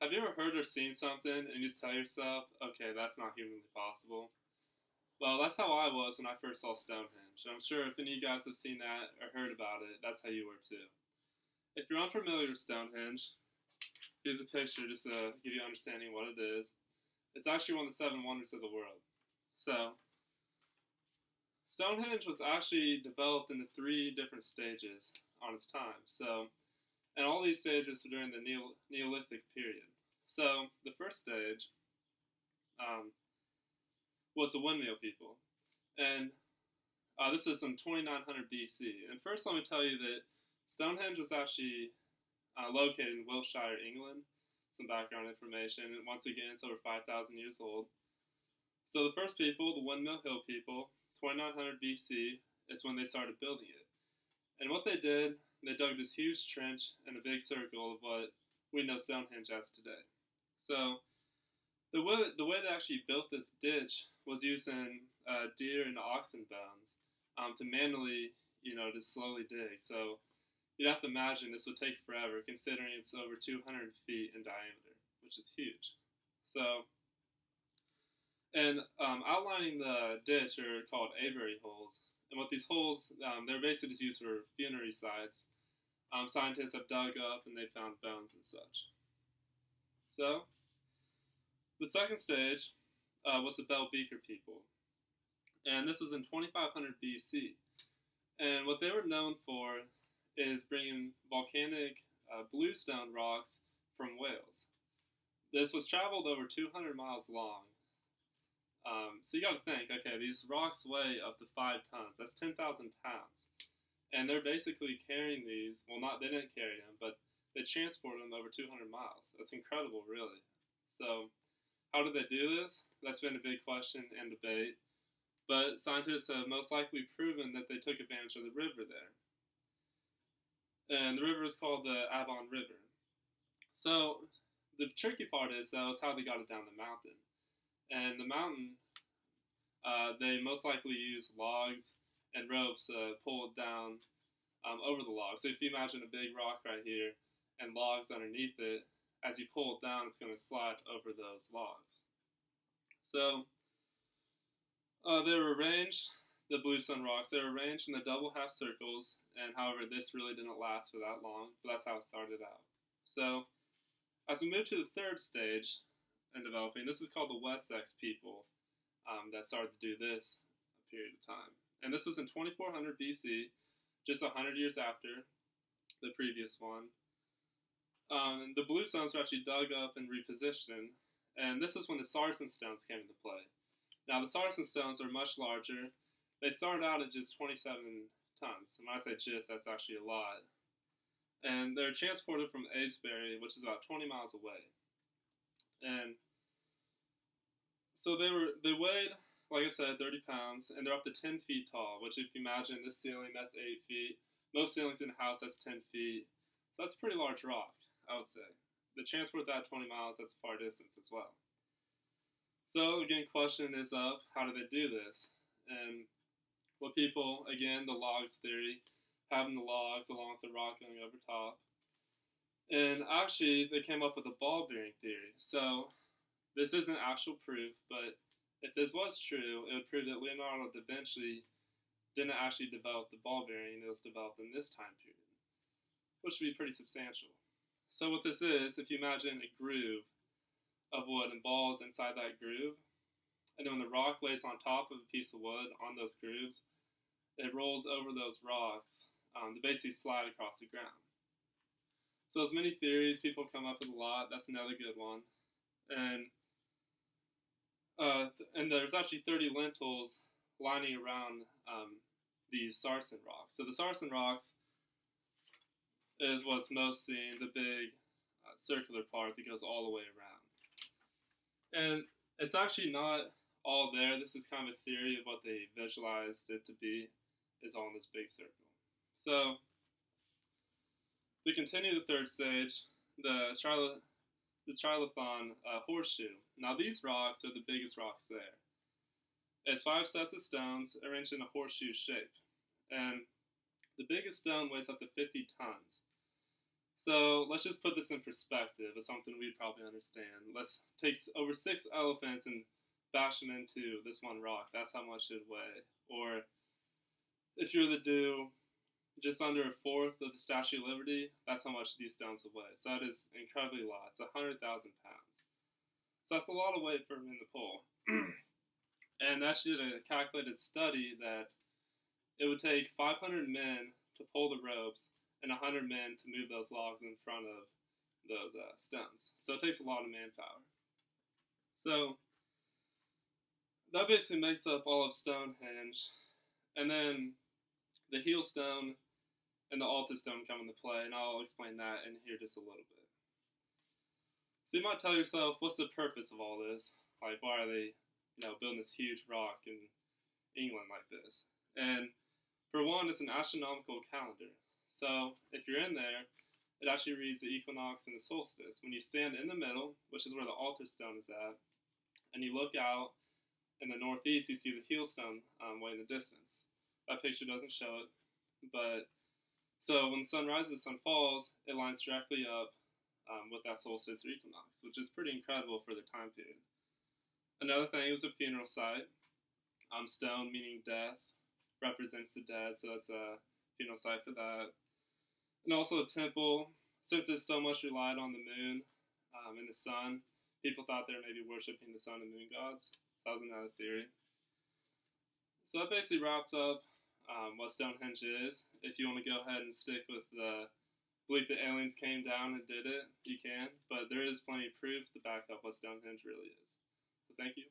Have you ever heard or seen something and you just tell yourself, okay, that's not humanly possible? Well, that's how I was when I first saw Stonehenge. I'm sure if any of you guys have seen that or heard about it, that's how you were too. If you're unfamiliar with Stonehenge, here's a picture just to give you an understanding of what it is. It's actually one of the seven wonders of the world. So, Stonehenge was actually developed into three different stages on its time. And all these stages were during the Neolithic period. So, the first stage um, was the windmill people. And this is from 2900 BC. And first, let me tell you that Stonehenge was actually located in Wiltshire, England. Some background information. And once again, it's over 5,000 years old. So the first people, the Windmill Hill people, 2900 BC is when they started building it. And what they did, they dug this huge trench in a big circle of what we know Stonehenge as today. So the way they actually built this ditch was using deer and oxen bones to manually, just slowly dig. So you'd have to imagine this would take forever, considering it's over 200 feet in diameter, which is huge. So, and outlining the ditch are called aviary holes. And what these holes, they're basically just used for funerary sites. Scientists have dug up and they found bones and such. So, the second stage was the Bell Beaker people. And this was in 2500 BC. And what they were known for is bringing volcanic bluestone rocks from Wales. This was traveled over 200 miles long. So you got to think, okay, these rocks weigh up to 5 tons. That's 10,000 pounds. And they're basically carrying these. Well, they didn't carry them, but they transported them over 200 miles. That's incredible, really. So, how did they do this? That's been a big question and debate. But scientists have most likely proven that they took advantage of the river there. And the river is called the Avon River. So, the tricky part is, though, is how they got it down the mountain. And the mountain, they most likely use logs and ropes to pull it down over the logs. So if you imagine a big rock right here and logs underneath it, as you pull it down, it's going to slide over those logs. So they were arranged, the bluestone rocks, they were arranged in the double half circles, and however, this really didn't last for that long, but that's how it started out. So as we move to the third stage in developing, this is called the Wessex people that started to do this period of time. And this was in 2400 BC, just 100 years after the previous one. The bluestones were actually dug up and repositioned, and this is when the sarsen stones came into play. Now, the sarsen stones are much larger. They started out at just 27 tons. And when I say just, that's actually a lot. And they're transported from Avebury, which is about 20 miles away. And so they weighed, like I said, 30 pounds, and they're up to 10 feet tall, which if you imagine this ceiling, that's 8 feet. Most ceilings in a house, that's 10 feet. So that's a pretty large rock, I would say. To transport that 20 miles, that's a far distance as well. So again, question is up, how do they do this? And what people, again, the logs theory, having the logs along with the rock going over top. And actually, they came up with a ball bearing theory. So this isn't actual proof, but if this was true, it would prove that Leonardo da Vinci didn't actually develop the ball bearing, it was developed in this time period, which would be pretty substantial. So what this is, if you imagine a groove of wood and balls inside that groove, and then when the rock lays on top of a piece of wood on those grooves, it rolls over those rocks to basically slide across the ground. So there's many theories, people come up with a lot, that's another good one. And there's actually 30 lintels lining around these sarsen rocks. So the sarsen rocks is what's most seen, the big circular part that goes all the way around. And it's actually not all there. This is kind of a theory of what they visualized it to be, is all in this big circle. So we continue the third stage, the Trilithon horseshoe. Now these rocks are the biggest rocks there. It's 5 sets of stones arranged in a horseshoe shape. And the biggest stone weighs up to 50 tons. So let's just put this in perspective of something we'd probably understand. Let's take over 6 elephants and bash them into this one rock. That's how much it'd weigh. Or if you were to do just under a fourth of the Statue of Liberty, that's how much these stones would weigh. So that is incredibly a lot. It's 100,000 pounds. So that's a lot of weight for them in the pool. And that did a calculated study that it would take 500 men to pull the ropes and 100 men to move those logs in front of those stones. So it takes a lot of manpower. So that basically makes up all of Stonehenge. And then the heel stone and the altar stone come into play, and I'll explain that in here just a little bit. So you might tell yourself, what's the purpose of all this? Like, why are they, building this huge rock in England like this? And for one, it's an astronomical calendar. So if you're in there, it actually reads the equinox and the solstice. When you stand in the middle, which is where the altar stone is at, and you look out in the northeast, you see the heel stone way in the distance. That picture doesn't show it, but so when the sun rises, the sun falls, it lines directly up with that solstice or equinox, which is pretty incredible for the time period. Another thing, it was a funeral site. Stone, meaning death, represents the dead, so that's a funeral site for that. And also a temple, since it so much relied on the moon and the sun, people thought they were maybe worshiping the sun and moon gods. That was another theory. So that basically wraps up what Stonehenge is. If you want to go ahead and stick with the belief that aliens came down and did it, you can. But there is plenty of proof to back up what Stonehenge really is. So thank you.